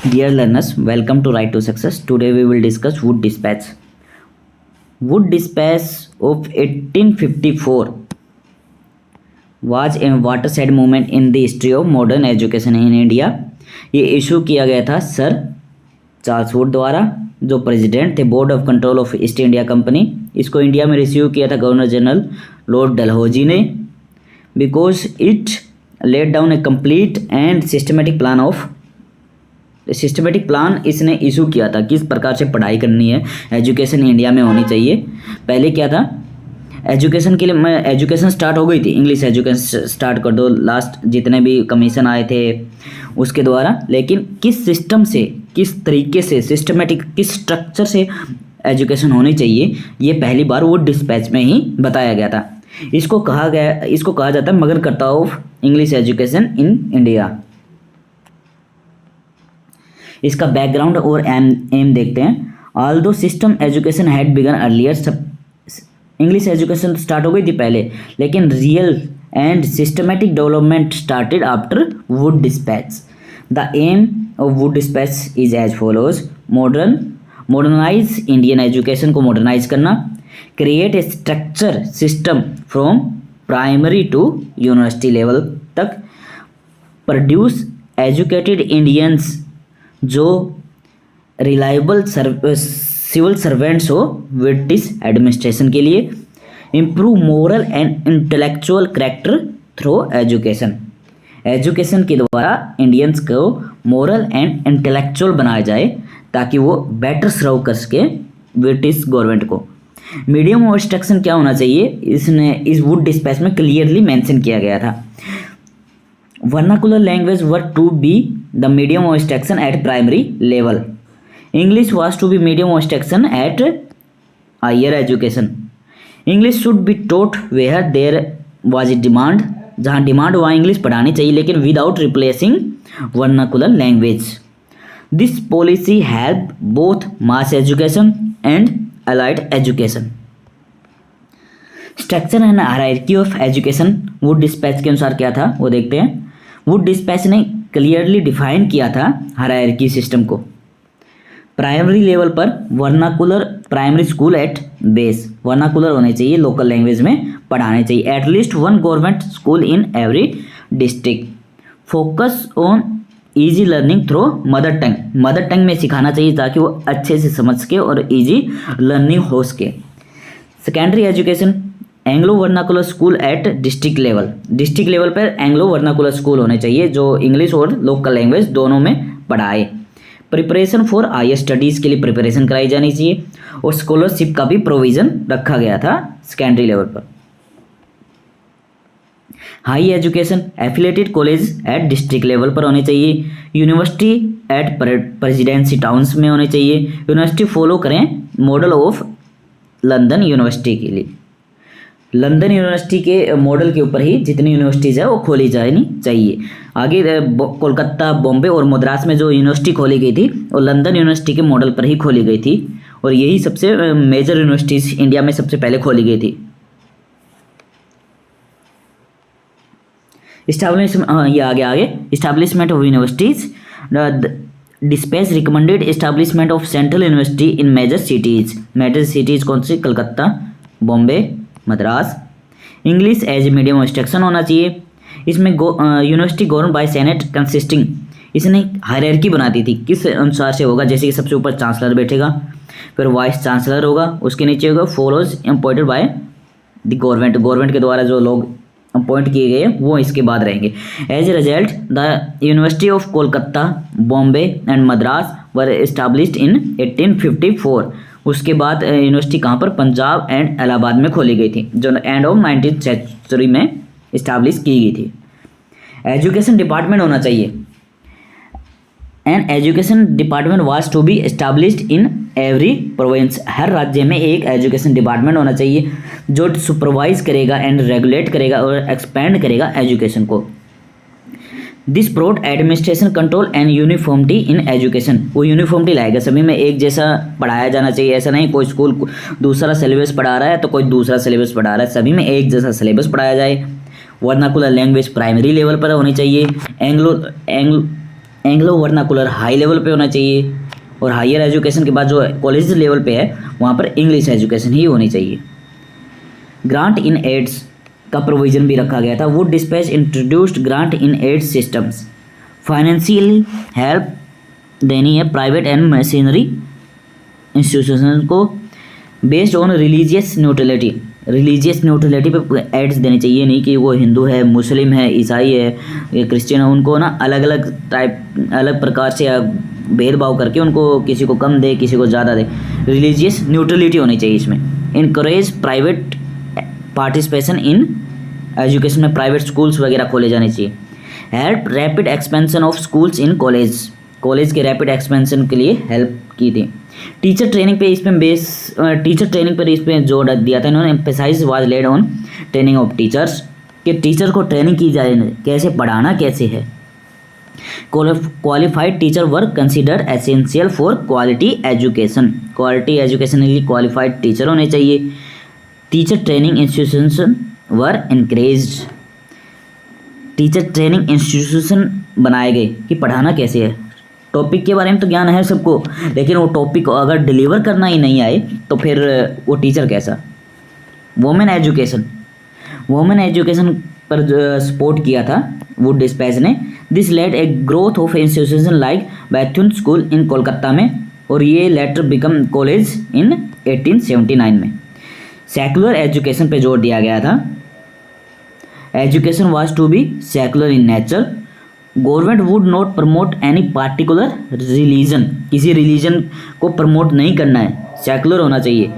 Dear learners, welcome to Right to Success. Today we will discuss Wood Dispatch. Wood Dispatch of 1854 was a watershed moment in the history of modern education in India. ये issue किया गया था sir Charles Wood द्वारा, जो president थे board of control of east India company. इसको India में receive किया था गवर्नर जनरल लॉर्ड डलहौजी ने, because it laid down A complete and systematic plan इसने इशू किया था किस प्रकार से पढ़ाई करनी है, एजुकेशन इंडिया में होनी चाहिए। पहले क्या था, एजुकेशन के लिए एजुकेशन स्टार्ट हो गई थी, इंग्लिश एजुकेशन स्टार्ट कर दो, लास्ट जितने भी कमीशन आए थे उसके द्वारा, लेकिन किस सिस्टम से, किस तरीके से, सिस्टमेटिक किस स्ट्रक्चर से एजुकेशन होनी चाहिए, ये पहली बार वो डिस्पैच में ही बताया गया था। इसको कहा जाता है Magna Carta of English education in India. इसका बैकग्राउंड और एम देखते हैं। Although system education had begun earlier, सब इंग्लिश एजुकेशन स्टार्ट हो गई थी पहले, लेकिन real and systematic development started after Wood dispatch. The aim of Wood dispatch is as follows: modernise Indian education को मॉडर्नाइज करना, create a structure system from primary to university level तक, produce educated Indians जो reliable civil servants हो British administration के लिए, improve moral and intellectual character through education. Education के द्वारा Indians को मोरल एंड इंटेलेक्चुअल बनाया जाए ताकि वो बेटर सर्व कर सके ब्रिटिश गवर्नमेंट को। मीडियम ऑफ इंस्ट्रक्शन क्या होना चाहिए, इसने इस वुड डिस्पैच में क्लियरली मेंशन किया गया था। Vernacular language were to be the medium of instruction at primary level. English was to be medium of instruction at higher education. English should be taught where there was a demand, जहाँ demand वहाँ English पढ़ानी चाहिए, लेकिन without replacing vernacular language. This policy help both mass education and allied education. Structure and hierarchy of education Wood dispatch के अनुसार क्या था वो देखते हैं। वुड डिस्पैच ने क्लियरली डिफाइन किया था हायरार्की सिस्टम को। प्राइमरी लेवल पर vernacular primary school eight base, vernacular होने चाहिए, लोकल लैंग्वेज में पढ़ाने चाहिए। At least one government school in every district. Focus on easy learning through mother tongue, mother tongue में सिखाना चाहिए ताकि वो अच्छे से समझ सके और इजी लर्निंग हो सके। Secondary education Anglo vernacular school at district level, district level पर एंग्लो वर्नाकुलर स्कूल होने चाहिए जो इंग्लिश और लोकल लैंग्वेज दोनों में पढ़ाए। प्रिपरेशन फॉर हायर स्टडीज़ के लिए प्रिपरेशन कराई जानी चाहिए, और स्कॉलरशिप का भी प्रोविज़न रखा गया था सेकेंडरी लेवल पर। High education affiliated college at district level पर होने चाहिए। यूनिवर्सिटी एट प्रेसिडेंसी टाउन्स में होने चाहिए। यूनिवर्सिटी फॉलो करें मॉडल ऑफ लंदन यूनिवर्सिटी के लिए, लंदन यूनिवर्सिटी के मॉडल के ऊपर ही जितनी यूनिवर्सिटीज़ है वो खोली जानी चाहिए। आगे कोलकाता, बॉम्बे और मद्रास में जो यूनिवर्सिटी खोली गई थी वो लंदन यूनिवर्सिटी के मॉडल पर ही खोली गई थी, और यही सबसे मेजर यूनिवर्सिटीज़ इंडिया में सबसे पहले खोली गई थी। Establishment of universities. Dispatch recommended establishment of central university in major cities. Major cities कौन सी? Calcutta, Bombay, Madras. English as a medium of instruction होना चाहिए। इसमें university govern by senate consisting, इसने हायरार्की बनाती थी किस अनुसार से होगा, जैसे कि सबसे ऊपर चांसलर बैठेगा, फिर वाइस चांसलर होगा, उसके नीचे होगा follows appointed by the government, government के द्वारा जो लोग अपॉइंट किए गए वो इसके बाद रहेंगे। As a result the university of Kolkata, Bombay and Madras were established in 1854। उसके बाद यूनिवर्सिटी कहाँ पर? पंजाब एंड इलाहाबाद में खोली गई थी, जो एंड ऑफ 19th सेंचुरी में इस्टेब्लिश की गई थी। एजुकेशन डिपार्टमेंट होना चाहिए। And education department was to be established in every province, हर राज्य में एक एजुकेशन डिपार्टमेंट होना चाहिए जो सुपरवाइज करेगा एंड रेगुलेट करेगा और एक्सपेंड करेगा एजुकेशन को। दिस प्रोट administration control and uniformity in education, वो यूनिफॉर्मिटी लाएगा, सभी में एक जैसा पढ़ाया जाना चाहिए। ऐसा नहीं कोई स्कूल दूसरा सिलेबस पढ़ा रहा है तो कोई दूसरा सिलेबस पढ़ा रहा है, सभी में एक जैसा सिलेबस पढ़ाया जाए। वर्नाकुलर लैंग्वेज प्राइमरी लेवल पर होनी चाहिए। एंग्लो वर्नाकुलर हाई लेवल पे होना चाहिए, और हायर एजुकेशन के बाद जो कॉलेज लेवल पे है वहाँ पर इंग्लिश एजुकेशन ही होनी चाहिए। ग्रांट इन एड्स का प्रोविजन भी रखा गया था। Wood dispatch introduced grant in aids systems, financially help देनी है प्राइवेट एंड मशीनरी इंस्टीट्यूशन को based on religious neutrality. Religious neutrality पे एड्स देनी चाहिए, नहीं कि वो हिंदू है, मुस्लिम है, ईसाई है या क्रिश्चियन है, उनको ना अलग अलग टाइप अलग प्रकार से भेदभाव करके उनको किसी को कम दे किसी को ज़्यादा दे। रिलीजियस न्यूट्रलिटी होनी चाहिए इसमें। Encourage private participation in education में प्राइवेट स्कूल्स वगैरह खोले जाने चाहिए। Help rapid expansion of schools in college के रैपिड एक्सपेंशन के लिए हेल्प की थी। टीचर ट्रेनिंग पे इस पे जोर दिया था इन्होंने। Emphasise was laid on training of teachers, कि टीचर को ट्रेनिंग की जाए, कैसे पढ़ाना कैसे है। Qualified teacher were considered essential for quality education के लिए क्वालिफाइड टीचर होने चाहिए। Teacher training institution were increased, teacher training institution बनाए गए कि पढ़ाना कैसे है। टॉपिक के बारे में तो ज्ञान है सबको, लेकिन वो टॉपिक अगर डिलीवर करना ही नहीं आए तो फिर वो टीचर कैसा। वुमेन एजुकेशन पर सपोर्ट किया था वुड डिस्पैच ने। This led a growth of institution like Bethune school in Kolkata में, और ये लेटर बिकम कॉलेज इन 1879 में। सेकुलर एजुकेशन पे जोर दिया गया था। Education was to be secular in nature. Government would not promote any particular religion, किसी रिलीजन को प्रमोट नहीं करना है, सेकुलर होना चाहिए।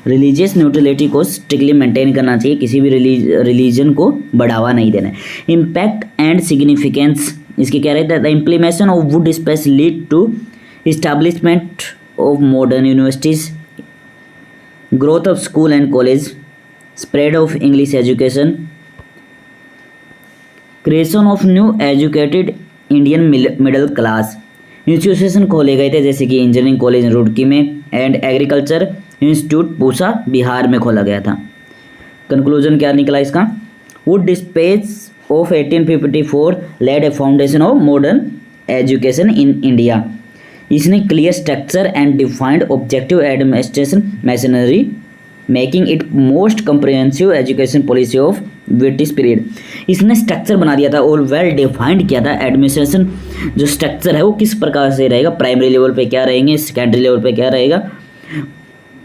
रिलीजियस न्यूट्रलिटी को स्ट्रिक्टली मेंटेन करना चाहिए, किसी भी रिलीजन को बढ़ावा नहीं देना है। इम्पैक्ट एंड सिग्निफिकेंस इसके क्या रहता है। The implementation of Wood dispatch lead to establishment of modern universities, growth of school and college, spread of English education, creation of new educated Indian middle class. Institution खोले गए थे जैसे कि engineering college Roorkee में and agriculture institute Pusa Bihar में खोला गया था। कंक्लूजन क्या निकला इसका। Wood dispatch of 1854 led a foundation of modern education in India. इसने clear structure and defined objective administration machinery, making it most comprehensive education policy of British period. इसने structure बना दिया था और वेल डिफाइंड किया था। एडमिनिस्ट्रेशन जो structure है वो किस प्रकार से रहेगा, प्राइमरी लेवल पे क्या रहेंगे, सेकेंडरी लेवल पे क्या रहेगा,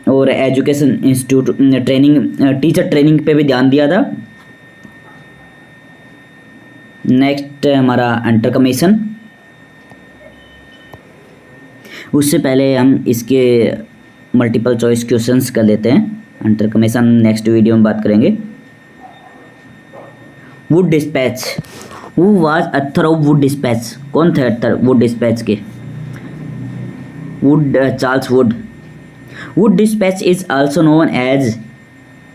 और education institute training teacher training पे भी ध्यान दिया था। नेक्स्ट हमारा अंडर कमीशन। उससे पहले हम इसके मल्टीपल चॉइस क्वेश्चंस कर लेते हैं। अंडर कमीशन नेक्स्ट वीडियो में बात करेंगे। Wood dispatch, who was author of Wood dispatch, कौन थे ऑथर वुड डिस्पैच के। Charles Wood. Wood dispatch is also known as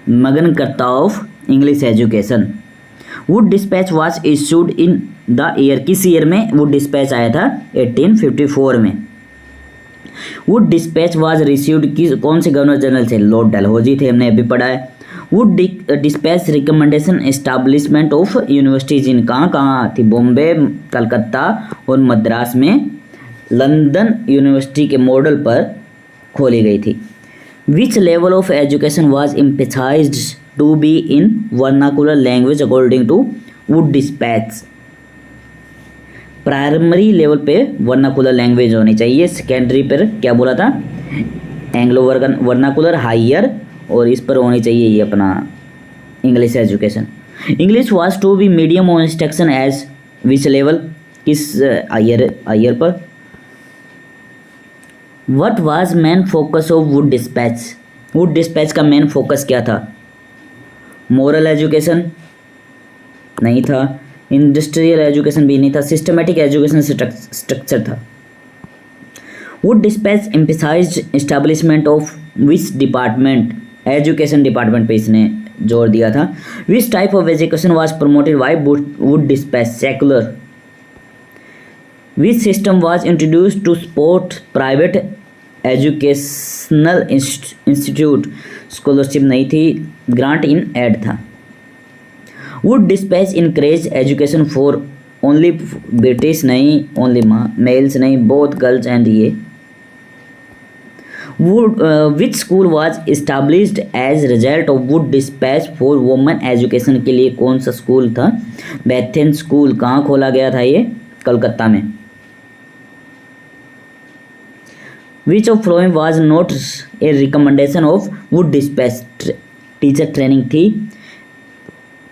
Magna Carta of English education. Wood dispatch was issued in the year, किस year में Wood dispatch आया था, 1854 में। Wood dispatch was received किस कौन से गवर्नर जनरल से, लॉर्ड डलहौजी थे, हमने अभी पढ़ा है। Wood dispatch recommendation establishment of universities in कहाँ थी, बॉम्बे, कलकत्ता और मद्रास में लंदन यूनिवर्सिटी के मॉडल पर खोली गई थी। Which level of education was emphasized to be in vernacular language according to Wood dispatch. Primary level पे वर्नाकुलर लैंग्वेज होनी चाहिए। सेकेंडरी पर क्या बोला था, एंग्लो वर्नाकुलर, हायर, और इस पर होनी चाहिए ये अपना English education. English was to be medium of instruction as which level, किस हायर पर। What was main focus of Wood dispatch, Wood dispatch का मेन फोकस क्या था। मोरल एजुकेशन नहीं था, इंडस्ट्रियल एजुकेशन भी नहीं था, सिस्टमेटिक एजुकेशन स्ट्रक्चर था। Wood despatch emphasised establishment of which department, education department पे इसने जोर दिया था। Which type of education was promoted by Wood despatch, secular. Which system was introduced to support private educational institute, scholarship नहीं थी, grant in aid था। Wood despatch encourage education for only British नहीं, only males नहीं, both girls and ये। Which school was established as result of Wood dispatch for women education के लिए कौन सा स्कूल था? Bethune school. कहाँ खोला गया था ये? कलकत्ता में। Which of following was not a recommendation of Wood dispatch? Teacher training थी।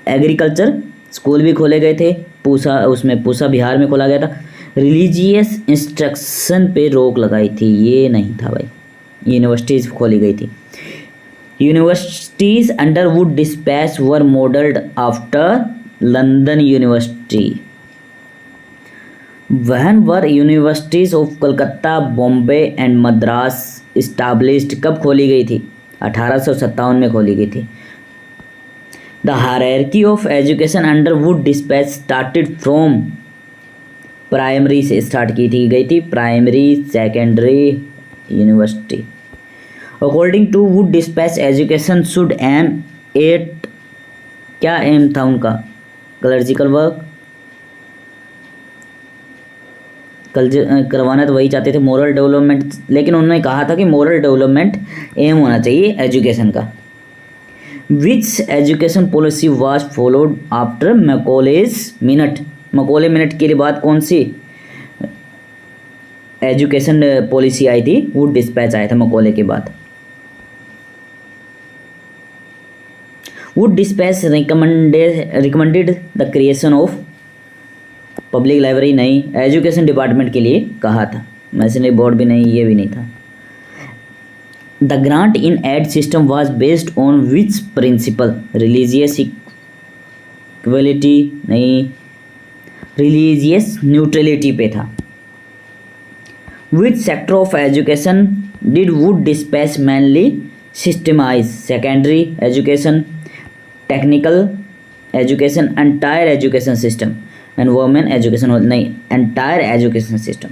एग्रीकल्चर स्कूल भी खोले गए थे, पूसा, उसमें पूसा बिहार में खोला गया था। रिलीजियस इंस्ट्रक्शन पे रोक लगाई थी, ये नहीं था भाई। यूनिवर्सिटीज़ खोली गई थी। Universities under Wood despatch were modelled after London university. When were universities of Calcutta, Bombay and Madras established? कब खोली गई थी? 1857 में खोली गई थी। The hierarchy of education under Wood despatch started from? Primary से स्टार्ट की थी गई थी, primary, secondary, university. According to Wood despatch education should aim at, क्या एम था उनका? क्लर्जिकल वर्क करवाना तो वही चाहते थे, मोरल डेवलपमेंट, लेकिन उन्होंने कहा था कि मोरल डेवलपमेंट एम होना चाहिए एजुकेशन का। Which education policy was followed after Macaulay's minute? Macaulay minute के बाद कौन सी एजुकेशन पॉलिसी आई थी? वुड डिस्पैच आया था मैकॉले के बाद। Wood dispatch recommended the creation of public library? नहीं। एजुकेशन डिपार्टमेंट के लिए कहा था। मैसनरी बोर्ड भी नहीं, ये भी नहीं था। The grant in aid system was based on which principle? Religious equality? नहीं। रिलीजियस न्यूट्रलिटी पे था। Which sector of education did Wood despatch mainly systemise? Secondary education, technical education, entire education system, and women education? नहीं, entire education system.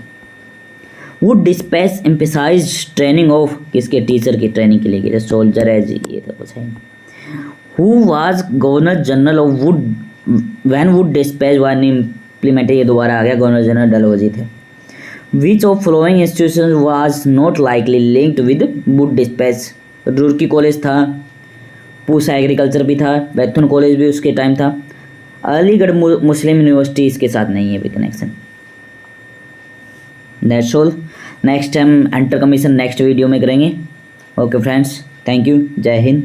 Wood despatch emphasise training of? किसके? Teacher की training के लिए, जैसे soldier है जी, ये तो कुछ है। Who was governor general of Wood when Wood dispatch was implemented? ये दोबारा आ गया, गवर्नर जनरल डलहौजी थे। Which of following institution was not likely linked with Wood dispatch? Roorkee college था, पूसा एग्रीकल्चर भी था, बैथुन कॉलेज भी उसके टाइम था, अलीगढ़ मुस्लिम यूनिवर्सिटी इसके साथ नहीं है भी connection. That's all. Next time enter commission next video में करेंगे। ओके फ्रेंड्स, थैंक यू, जय हिंद।